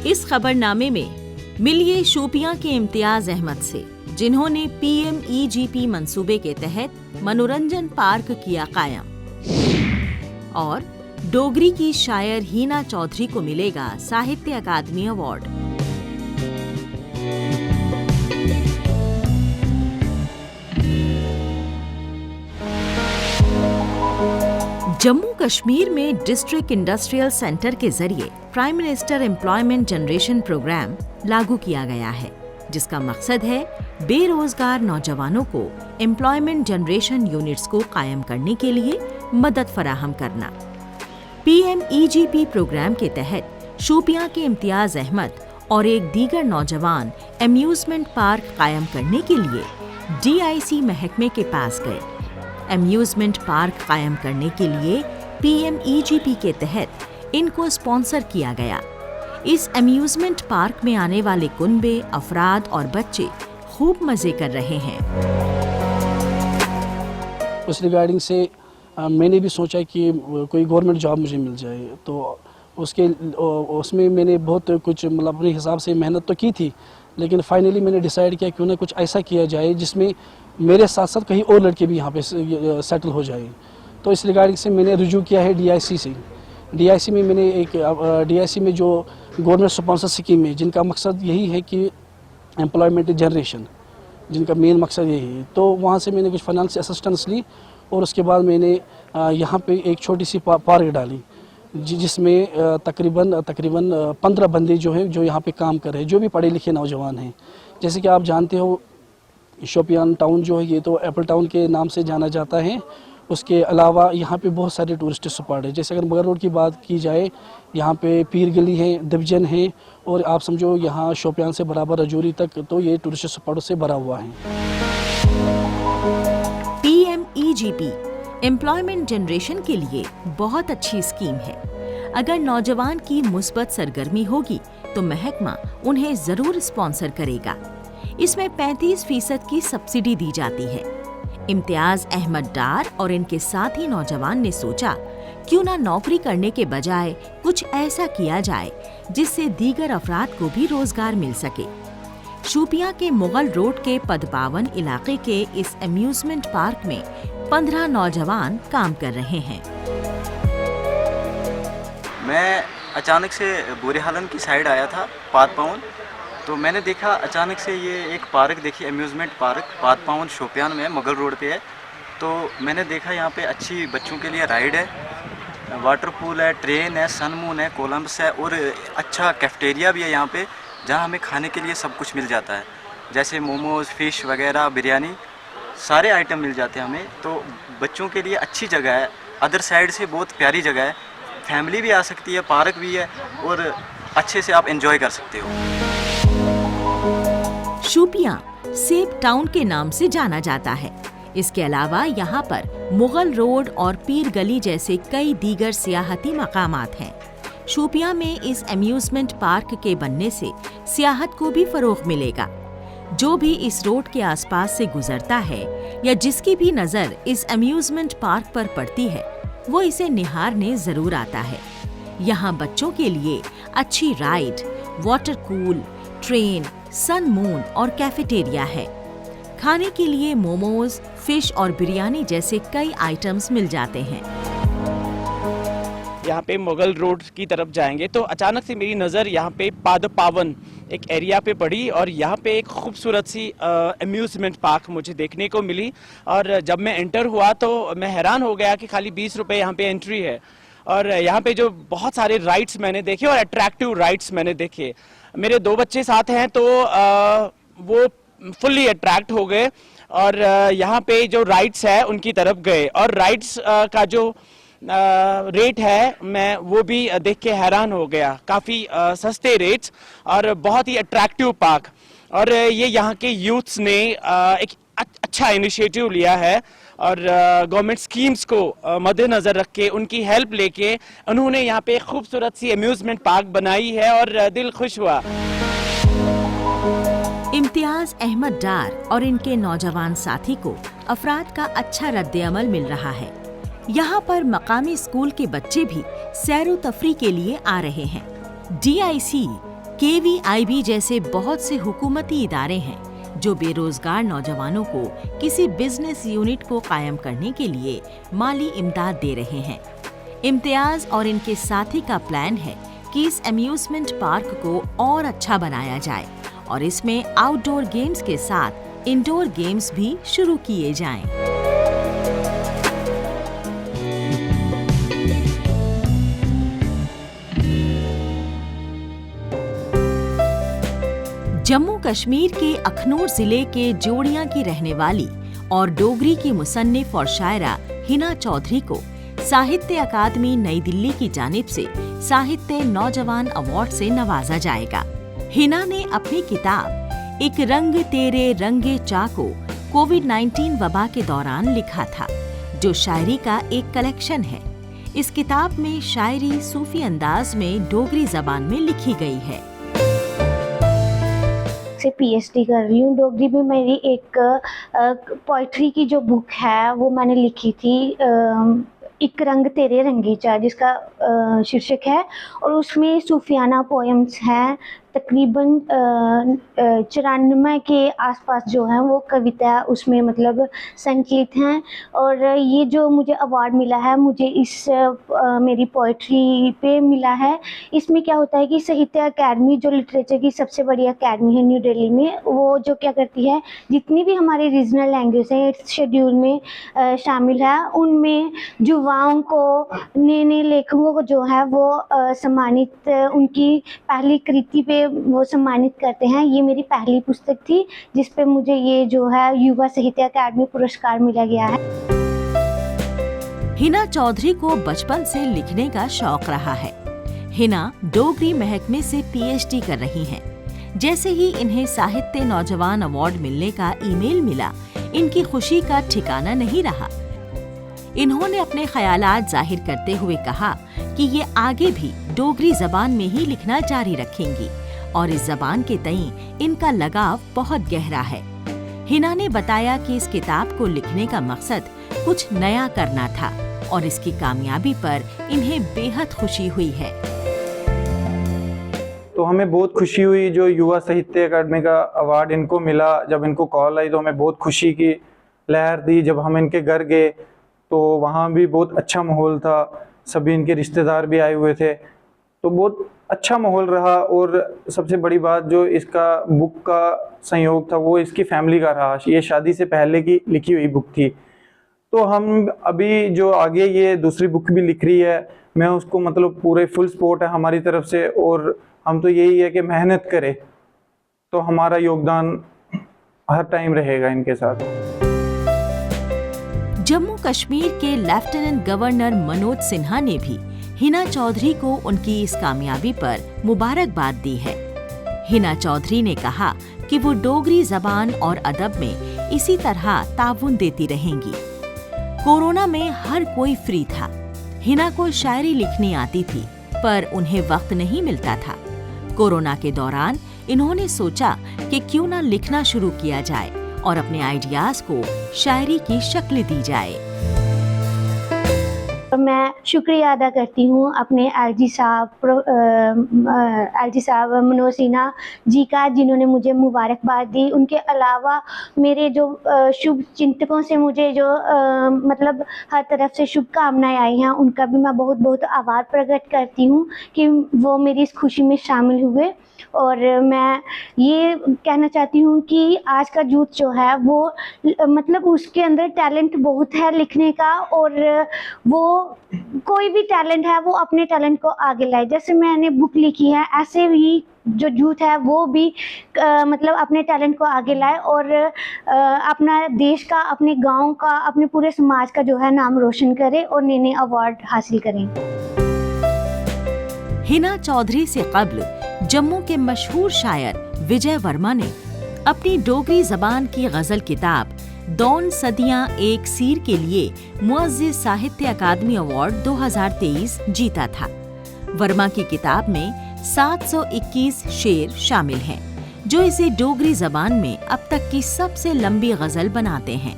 इस खबरनामे में मिलिए शोपियां के इम्तियाज अहमद से, जिन्होंने PMEGP मंसूबे के तहत मनोरंजन पार्क किया कायम। और डोगरी की शायर हीना चौधरी को मिलेगा साहित्य अकादमी अवार्ड। जम्मू कश्मीर में डिस्ट्रिक्ट इंडस्ट्रियल सेंटर के जरिए prime minister employment generation programme लागू किया गया है, जिसका मकसद है बेरोजगार नौजवानों को एम्प्लॉयमेंट जनरेशन यूनिट्स को कायम करने के लिए मदद फराहम करना। PMEGP प्रोग्राम के तहत शोपियां के इम्तियाज अहमद और एक दीगर नौजवान अम्यूजमेंट पार्क कायम करने के लिए DIC महकमे के पास गए। अम्यूजमेंट पार्क कायम करने के लिए PMEGP के तहत इनको स्पॉन्सर किया गया। इस अम्यूजमेंट पार्क में आने वाले कुनबे, अफराद और बच्चे खूब मजे कर रहे हैं। उस रिगार्डिंग से मैंने भी सोचा कि कोई गवर्नमेंट जॉब मुझे मिल जाए, तो उसमें मैंने बहुत कुछ मतलब अपने हिसाब से मेहनत तो की थी, लेकिन फाइनली मैंने डिसाइड किया क्यों ना कुछ ऐसा किया जाए जिसमें मेरे साथ साथ कहीं और लड़के भी यहाँ पे सेटल हो जाए। तो इस रिगार्डिंग से मैंने रुजू किया है DIC से। DIC में मैंने DIC में जो गवर्नमेंट स्पॉन्सर स्कीम है, जिनका मकसद यही है कि एम्प्लॉयमेंट जनरेशन, जिनका मेन मकसद यही है, तो वहाँ से मैंने कुछ फाइनेंशियल असिस्टेंस ली और उसके बाद मैंने यहाँ पे एक छोटी सी पार्क डाली, जिसमें तकरीबन 15 बंदे जो हैं जो यहाँ पे काम कर रहे हैं, जो भी पढ़े लिखे नौजवान हैं। जैसे कि आप जानते हो शोपियान टाउन जो है ये तो एप्पल टाउन के नाम से जाना जाता है। उसके अलावा यहाँ पे बहुत सारे टूरिस्ट स्पॉट है। जैसे अगर मुगल रोड की बात की जाए, यहाँ पे पीर गली है, डिवीजन है, और आप समझो यहाँ शोपियान से बराबर रजौरी तक, तो ये टूरिस्ट स्पॉटों से भरा हुआ है। PMEGP एम्प्लॉयमेंट जनरेशन के लिए बहुत अच्छी स्कीम है। अगर नौजवान की मुस्बत सरगर्मी होगी तो महकमा उन्हें जरूर स्पॉन्सर करेगा। इसमें 35% की सब्सिडी दी जाती है। इम्तियाज अहमद डार और इनके साथी नौजवान ने सोचा क्यों ना नौकरी करने के बजाय कुछ ऐसा किया जाए जिससे दीगर अफराद को भी रोजगार मिल सके। शोपियां के मुगल रोड के पदपावन इलाके के इस अम्यूजमेंट पार्क में 15 नौजवान काम कर रहे हैं। मैं अचानक से बुरे हालन की साइड आया था, पादपावन, तो मैंने देखा अचानक से ये एक पार्क देखी, अम्यूज़मेंट पार्क पादपावन शोपियान में मुगल रोड पे है। तो मैंने देखा यहाँ पे अच्छी बच्चों के लिए राइड है, वाटर पूल है, ट्रेन है, सनमून है, कोलम्बस है, और अच्छा कैफेटेरिया भी है यहाँ पे, जहाँ हमें खाने के लिए सब कुछ मिल जाता है, जैसे मोमोज़, फ़िश वगैरह, बिरयानी, सारे आइटम मिल जाते हैं हमें। तो बच्चों के लिए अच्छी जगह है, अदर साइड से बहुत प्यारी जगह है, फैमिली भी आ सकती है, पार्क भी है, और अच्छे से आप एंजॉय कर सकते हो। शोपियां सेब टाउन के नाम से जाना जाता है। इसके अलावा यहाँ पर मुगल रोड और पीर गली जैसे कई दीगर सियाहती मकामात हैं। शोपियां में इस अम्यूजमेंट पार्क के बनने से सियाहत को भी फरोग मिलेगा। जो भी इस रोड के आसपास से गुजरता है या जिसकी भी नजर इस अम्यूजमेंट पार्क पर पड़ती है, वो इसे निहारने जरूर आता है। यहाँ बच्चों के लिए अच्छी ride, water cool, train, sun moon और कैफेटेरिया है। खाने के लिए मोमोज, फिश और बिरयानी जैसे कई आइटम्स मिल जाते हैं। यहाँ पे मुगल रोड की तरफ जाएंगे तो अचानक से मेरी नज़र यहाँ पे पादपावन एक एरिया पे पड़ी, और यहाँ पे एक खूबसूरत सी अम्यूज़मेंट पार्क मुझे देखने को मिली। और जब मैं एंटर हुआ तो मैं हैरान हो गया कि खाली 20 रुपये यहाँ पे एंट्री है, और यहाँ पे जो बहुत सारे राइड्स मैंने देखे और अट्रैक्टिव राइड्स मैंने देखे। मेरे 2 बच्चे साथ हैं तो वो फुल्ली अट्रैक्ट हो गए और यहाँ पे जो राइड्स है उनकी तरफ गए, और राइड्स का जो रेट है मैं वो भी देख के हैरान हो गया। काफ़ी सस्ते रेट्स और बहुत ही अट्रैक्टिव पार्क, और ये यहाँ के यूथ्स ने एक अच्छा इनिशिएटिव लिया है, और गवर्नमेंट स्कीम्स को मद्देनज़र रख के उनकी हेल्प लेके उन्होंने यहाँ पे खूबसूरत सी अम्यूज़मेंट पार्क बनाई है, और दिल खुश हुआ। इम्तियाज अहमद डार और इनके नौजवान साथी को अफराद का अच्छा रद्द-ए-अमल मिल रहा है। यहाँ पर मकामी स्कूल के बच्चे भी सैरो तफरी के लिए आ रहे हैं। DIC KVIB जैसे बहुत से हुकूमती इदारे हैं जो बेरोजगार नौजवानों को किसी बिजनेस यूनिट को कायम करने के लिए माली इमदाद दे रहे हैं। इम्तियाज और इनके साथी का प्लान है कि इस अम्यूजमेंट पार्क को और अच्छा बनाया जाए और इसमें आउटडोर गेम्स के साथ इंडोर गेम्स भी शुरू किए जाएं। जम्मू कश्मीर के अखनूर जिले के जोड़ियां की रहने वाली और डोगरी की मुसन्निफ और शायरा हिना चौधरी को साहित्य अकादमी नई दिल्ली की जानिब से साहित्य नौजवान अवार्ड से नवाजा जाएगा। हिना ने अपनी किताब एक रंग तेरे रंगे चा को कोविड-19 वबा के दौरान लिखा था, जो शायरी का एक कलेक्शन है। इस किताब में शायरी सूफी अंदाज में डोगरी जबान में लिखी गई है। से PhD कर रही हूँ। डोगरी में मेरी एक पोइट्री की जो बुक है वो मैंने लिखी थी, एक रंग तेरे रंगी चा, जिसका शीर्षक है, और उसमें सूफियाना पोएम्स हैं। तकरीबन 94 के आसपास जो हैं वो कविता उसमें मतलब संकलित हैं। और ये जो मुझे अवार्ड मिला है, मुझे इस मेरी पोइट्री पे मिला है। इसमें क्या होता है कि साहित्य अकादमी, जो लिटरेचर की सबसे बड़ी अकादमी है न्यू दिल्ली में, वो जो क्या करती है, जितनी भी हमारी रीजनल लैंग्वेज हैं इस शेड्यूल में शामिल है, उनमें युवाओं को, नए नए लेखकों को जो है वो सम्मानित, उनकी पहली कृति पे वो सम्मानित करते हैं। ये मेरी पहली पुस्तक थी जिस पे मुझे ये जो है युवा साहित्य अकादमी पुरस्कार मिला गया है। हिना चौधरी को बचपन से लिखने का शौक रहा है। हिना डोगरी महकमे से PhD कर रही हैं। जैसे ही इन्हें साहित्य नौजवान अवार्ड मिलने का ईमेल मिला, इनकी खुशी का ठिकाना नहीं रहा। इन्होंने अपने ख्यालात जाहिर करते हुए कहा कि ये आगे भी डोगरी जबान में ही लिखना जारी रखेंगी और इस जबान के तई इनका लगाव बहुत गहरा है। हिना ने बताया कि इस किताब को लिखने का मकसद कुछ नया करना था और इसकी कामयाबी पर इन्हें बेहद खुशी हुई है। तो हमें बहुत खुशी हुई जो युवा साहित्य अकादमी का अवार्ड इनको मिला। जब इनको कॉल आई तो हमें बहुत खुशी की लहर दी। जब हम इनके घर गए तो वहाँ भी बहुत अच्छा माहौल था, सभी इनके रिश्तेदार भी आए हुए थे, तो बहुत अच्छा माहौल रहा। और सबसे बड़ी बात जो इसका बुक का संयोग था वो इसकी फैमिली का रहा। ये शादी से पहले की लिखी हुई बुक थी। तो हम अभी जो आगे ये दूसरी बुक भी लिख रही है, मैं उसको मतलब पूरे फुल सपोर्ट है हमारी तरफ से, और हम तो यही है कि मेहनत करें तो हमारा योगदान हर टाइम रहेगा इनके साथ। जम्मू कश्मीर के लेफ्टिनेंट गवर्नर मनोज सिन्हा ने भी हिना चौधरी को उनकी इस कामयाबी पर मुबारकबाद दी है। हिना चौधरी ने कहा कि वो डोगरी जबान और अदब में इसी तरह ताउन देती रहेंगी। कोरोना में हर कोई फ्री था। हिना को शायरी लिखनी आती थी पर उन्हें वक्त नहीं मिलता था। कोरोना के दौरान इन्होंने सोचा कि क्यों ना लिखना शुरू किया जाए और अपने आइडियाज को शायरी की शक्ल दी जाए। मैं शुक्रिया अदा करती हूँ अपने एलजी साहब मनोज सिन्हा जी का, जिन्होंने मुझे मुबारकबाद दी। उनके अलावा मेरे जो शुभ चिंतकों से मुझे जो मतलब हर तरफ से शुभकामनाएं आई हैं, उनका भी मैं बहुत बहुत आभार प्रकट करती हूँ कि वो मेरी इस खुशी में शामिल हुए। और मैं ये कहना चाहती हूँ कि आज का यूथ जो है वो मतलब उसके अंदर टैलेंट बहुत है लिखने का, और वो कोई भी टैलेंट है वो अपने टैलेंट को आगे लाए। जैसे मैंने बुक लिखी है, ऐसे ही जो यूथ है वो भी मतलब अपने टैलेंट को आगे लाए और अपना देश का, अपने गांव का, अपने पूरे समाज का जो है नाम रोशन करे और नए नए अवार्ड हासिल करें। हिना चौधरी से कब्ल जम्मू के मशहूर शायर विजय वर्मा ने अपनी डोगरी जबान की गजल किताब दौन सदियां एक सीर के लिए मुअज़्ज़िज़ साहित्य अकादमी अवार्ड 2023 जीता था। वर्मा की किताब में 721 शेर शामिल हैं, जो इसे डोगरी जबान में अब तक की सबसे लंबी गजल बनाते हैं।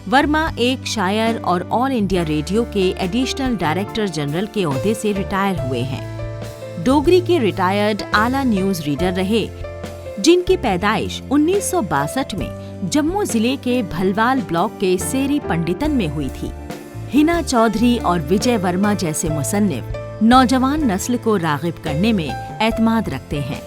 वर्मा एक शायर और ऑल इंडिया रेडियो के एडिशनल डायरेक्टर जनरल के ओहदे से रिटायर हुए हैं। डोगरी के रिटायर्ड आला न्यूज रीडर रहे, जिनकी पैदाइश 1962 में जम्मू जिले के भलवाल ब्लॉक के सेरी पंडितन में हुई थी। हिना चौधरी और विजय वर्मा जैसे मुसन्निफ नौजवान नस्ल को रागिब करने में एतमाद रखते हैं।